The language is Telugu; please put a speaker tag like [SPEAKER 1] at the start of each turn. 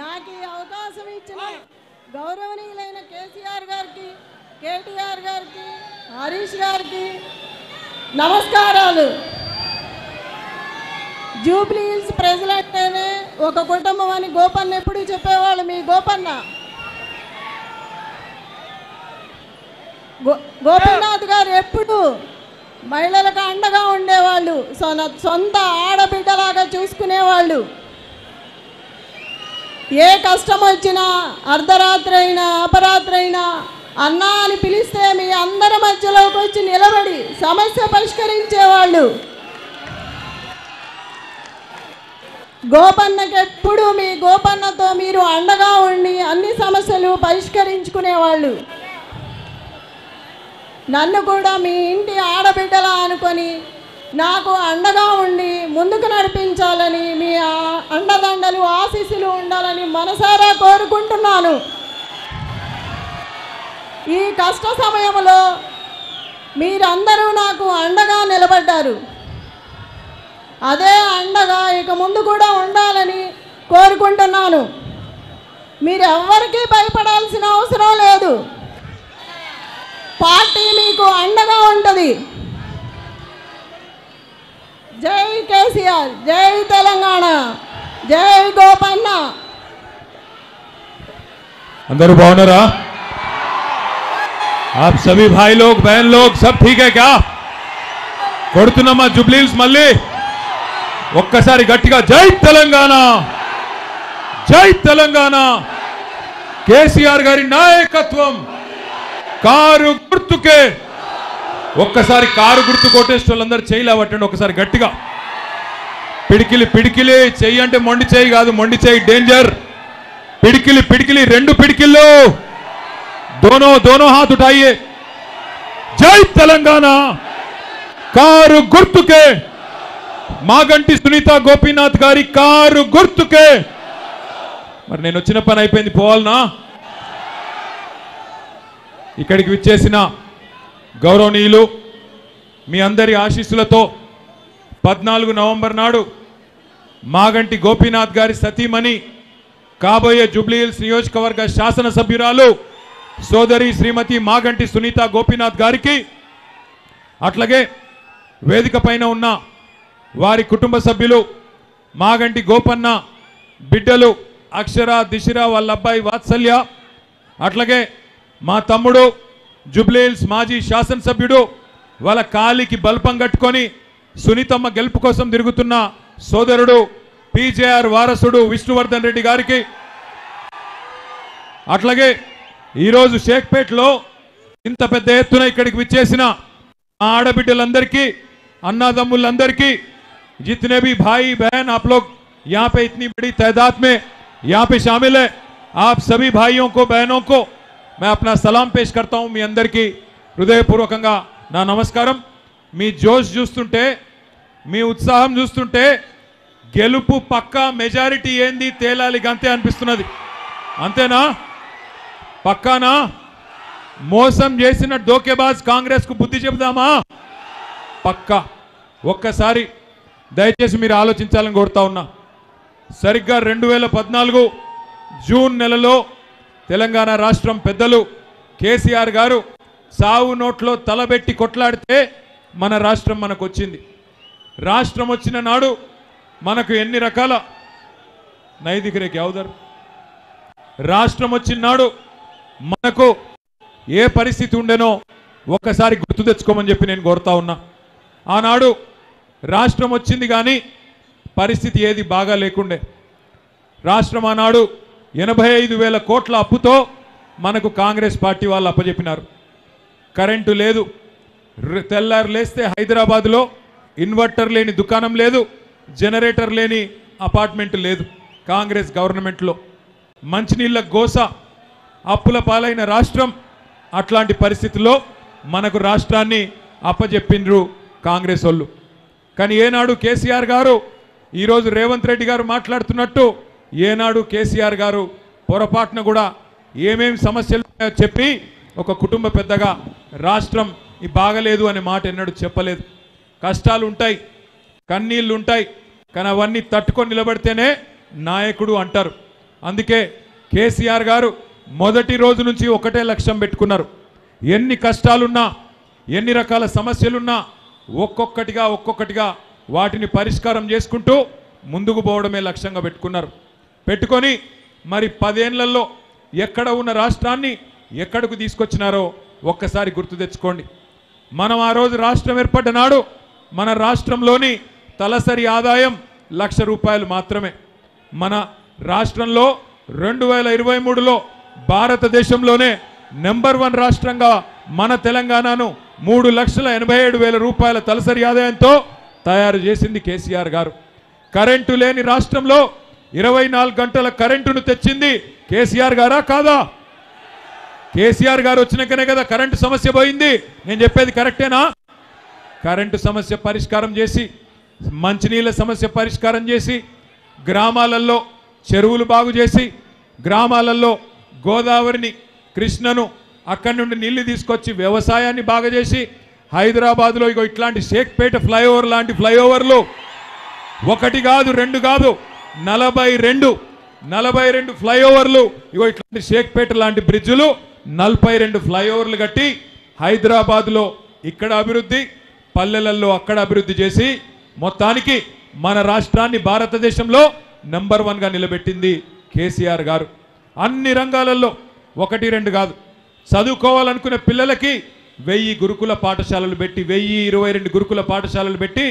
[SPEAKER 1] నాకు ఈ అవకాశం ఇచ్చిన గౌరవనీయులైన కేసీఆర్ గారికి, కేటీఆర్ గారికి, హరీష్ గారికి నమస్కారాలు. జూబ్లీ హిల్స్ ప్రజలంటేనే ఒక కుటుంబం అని గోపన్న ఎప్పుడు చెప్పేవాళ్ళు. మీ గోపన్న గోపీనాథ్ గారు ఎప్పుడు మహిళలకు అండగా ఉండేవాళ్ళు, సొంత ఆడబిడ్డలాగా చూసుకునేవాళ్ళు. ఏ కష్టం వచ్చినా అర్ధరాత్రి అయినా అపరాత్రి అయినా అన్నా అని పిలిస్తే మీ అందరి మధ్యలోకి వచ్చి నిలబడి సమస్య పరిష్కరించేవాళ్ళు. గోపన్నకి ఎప్పుడు మీ గోపన్నతో మీరు అండగా ఉండి అన్ని సమస్యలు పరిష్కరించుకునేవాళ్ళు. నన్ను కూడా మీ ఇంటి ఆడబిడ్డలా అనుకొని నాకు అండగా ఉండి ముందుకు నడిపించాలని, మీ అండదండలు ఆశీస్సులు ఉండాలని మనసారా కోరుకుంటున్నాను. ఈ కష్ట సమయంలో మీరందరూ నాకు అండగా నిలబడ్డారు. అదే అండగా ఇక ముందు కూడా ఉండాలని కోరుకుంటున్నాను. మీరు ఎవ్వరికీ భయపడాల్సిన అవసరం లేదు. పార్టీ మీకు అండగా ఉంటుంది. జై కేసీఆర్, జై తెలంగాణ, జై గోపన్న.
[SPEAKER 2] अंदर बावनरा आप सभी भाई लोग बहन लोग सब ठीक है क्या? కొడుతున్నమా జూబ్లీ హిల్స్ మళ్ళీ ఒక్కసారి గట్టిగా జై తెలంగాణ, జై తెలంగాణ. కేసీఆర్ గారి నాయకత్వం కారు గుర్తుకే. ఒక్కసారి కారు గుర్తు కొట్టేసిన వాళ్ళందరూ చేయి లేవట్టండి ఒకసారి గట్టిగా. పిడికిలి పిడికిలి చెయ్యి అంటే మొండి చెయ్యి కాదు, మొండి చెయ్యి డేంజర్. పిడికిలి పిడికిలి రెండు పిడికిళ్ళు, दोनों दोनों हाथ उठाइए. जय तेलंगाना. కారు గుర్తుకే మాగంటి సునీత గోపీనాథ్ గారి కారు గుర్తుకే. మరి నేను వచ్చిన పని అయిపోయింది, పోవాలనా? ఇక్కడికి విచ్చేసిన గౌరవనీయులు మీ అందరి ఆశీస్సులతో 14 నవంబర్ నాడు మాగంటి గోపీనాథ్ గారి సతీమణి కాబోయే జూబ్లీ హిల్స్ నియోజకవర్గ శాసనసభ్యురాలు సోదరి శ్రీమతి మాగంటి సునీత గోపీనాథ్ గారికి, అట్లాగే వేదిక పైన ఉన్న వారి కుటుంబ సభ్యులు మాగంటి గోపన్న బిడ్డలు అక్షర, దిశర, వాళ్ళ అబ్బాయి వాత్సల్య, అట్లాగే మా తమ్ముడు జూబ్లీ హిల్స్ మాజీ శాసనసభ్యుడు వాళ్ళ కాలికి బల్పం కట్టుకొని సునీతమ్మ గెలుపు కోసం తిరుగుతున్న సోదరుడు పీజేఆర్ వారసుడు విష్ణువర్ధన్ రెడ్డి గారికి, అట్లాగే ఈరోజు షేక్పేట్లో ఇంత పెద్ద ఎత్తున ఇక్కడికి విచ్చేసిన ఆడబిడ్డలందరికీ, अन्नादम्मुलंदरिकी, जितने भी भाई बहन आप लोग यहाँ पे इतनी बड़ी तादाद में यहाँ पे शामिल है, आप सभी भाइयों को बहनों को मैं अपना सलाम पेश करता हूँ. मी अंदरिकी हृदयपूर्वకంగా నా నమస్కారం. మీ జోష్ చూస్తుంటే, మీ ఉత్సాహం చూస్తుంటే గెలుపు పక్కా, మెజారిటీ ఏంది తేలాలి గంతే అనిపిస్తున్నది. అంతేనా? పక్కానా? మోసం చేసిన డోకేబాజ్ కాంగ్రెస్ కు బుద్ధి చెబుదామా? పక్కా. ఒక్కసారి దయచేసి మీరు ఆలోచించాలని కోరుతా ఉన్నా. సరిగ్గా 2014 జూన్ నెలలో తెలంగాణ రాష్ట్రం పెద్దలు కేసీఆర్ గారు సావు నోట్లో తలబెట్టి కొట్లాడితే మన రాష్ట్రం మనకు వచ్చింది. రాష్ట్రం వచ్చిన నాడు మనకు ఎన్ని రకాల నైదికరేకి అవుదరు, రాష్ట్రం వచ్చిన నాడు మనకు ఏ పరిస్థితి ఉండేనో ఒక్కసారి గుర్తు తెచ్చుకోమని చెప్పి నేను కోరుతా ఉన్నా. ఆనాడు రాష్ట్రం వచ్చింది కానీ పరిస్థితి ఏది బాగా లేకుండే. రాష్ట్రం ఆనాడు 85,000 కోట్ల అప్పుతో మనకు కాంగ్రెస్ పార్టీ వాళ్ళు అప్పచెప్పినారు. కరెంటు లేదు, తెల్లారు లేస్తే హైదరాబాద్లో ఇన్వర్టర్ లేని దుకాణం లేదు, జనరేటర్ లేని అపార్ట్మెంట్ లేదు. కాంగ్రెస్ గవర్నమెంట్లో మంచినీళ్ళ గోస, అప్పుల పాలైన రాష్ట్రం. అట్లాంటి పరిస్థితుల్లో మనకు రాష్ట్రాన్ని అప్పచెప్పిండ్రు కాంగ్రెస్ వాళ్ళు. కానీ ఏనాడు కేసీఆర్ గారు, ఈరోజు రేవంత్ రెడ్డి గారు మాట్లాడుతున్నట్టు, ఏనాడు కేసీఆర్ గారు పొరపాటున కూడా ఏమేమి సమస్యలు చెప్పి ఒక కుటుంబ పెద్దగా రాష్ట్రం ఈ బాగలేదు అనే మాట ఎన్నడూ చెప్పలేదు. కష్టాలు ఉంటాయి, కన్నీళ్ళు ఉంటాయి, కానీ అవన్నీ తట్టుకొని నిలబడితేనే నాయకుడు అంటారు. అందుకే కేసీఆర్ గారు మొదటి రోజు నుంచి ఒకటే లక్ష్యం పెట్టుకున్నారు. ఎన్ని కష్టాలున్నా, ఎన్ని రకాల సమస్యలున్నా ఒక్కొక్కటిగా వాటిని పరిష్కారం చేసుకుంటూ ముందుకు పోవడమే లక్ష్యంగా పెట్టుకొని మరి 10 ఏళ్లలో ఎక్కడ ఉన్న రాష్ట్రాన్ని ఎక్కడకు తీసుకొచ్చినారో ఒక్కసారి గుర్తు తెచ్చుకోండి. మనం ఆ రోజు రాష్ట్రం ఏర్పడ్డ నాడు మన రాష్ట్రంలోని తలసరి ఆదాయం ₹1,00,000 మాత్రమే. మన రాష్ట్రంలో 2023లో భారతదేశంలోనే నెంబర్ 1 రాష్ట్రంగా మన తెలంగాణను ₹3,87,000 తలసరి ఆదాయంతో తయారు చేసింది కేసీఆర్ గారు. కరెంటు లేని రాష్ట్రంలో 24 గంటల కరెంటును తెచ్చింది కేసీఆర్ గారా కాదా? కేసీఆర్ గారు వచ్చినాకనే కదా కరెంటు సమస్య పోయింది. నేను చెప్పేది కరెక్టేనా? కరెంటు సమస్య పరిష్కారం చేసి, మంచినీళ్ళ సమస్య పరిష్కారం చేసి, గ్రామాలలో చెరువులు బాగు చేసి, గ్రామాలలో గోదావరిని, కృష్ణను అక్కడి నుండి నీళ్లు తీసుకొచ్చి వ్యవసాయాన్ని బాగా చేసి, హైదరాబాద్లో ఇగో ఇట్లాంటి షేక్పేట ఫ్లైఓవర్ లాంటి ఫ్లైఓవర్లు ఒకటి కాదు, 2 కాదు, 42 ఫ్లైఓవర్లు, ఇగో ఇట్లాంటి షేక్పేట లాంటి బ్రిడ్జులు 42 ఫ్లైఓవర్లు కట్టి హైదరాబాద్లో ఇక్కడ అభివృద్ధి, పల్లెలలో అక్కడ అభివృద్ధి చేసి మొత్తానికి మన రాష్ట్రాన్ని భారతదేశంలో నెంబర్ 1గా నిలబెట్టింది కేసీఆర్ గారు. అన్ని రంగాలలో 1, 2 కాదు, చదువుకోవాలనుకునే పిల్లలకి 1000 గురుకుల పాఠశాలలు పెట్టి, 1022 గురుకుల పాఠశాలలు పెట్టి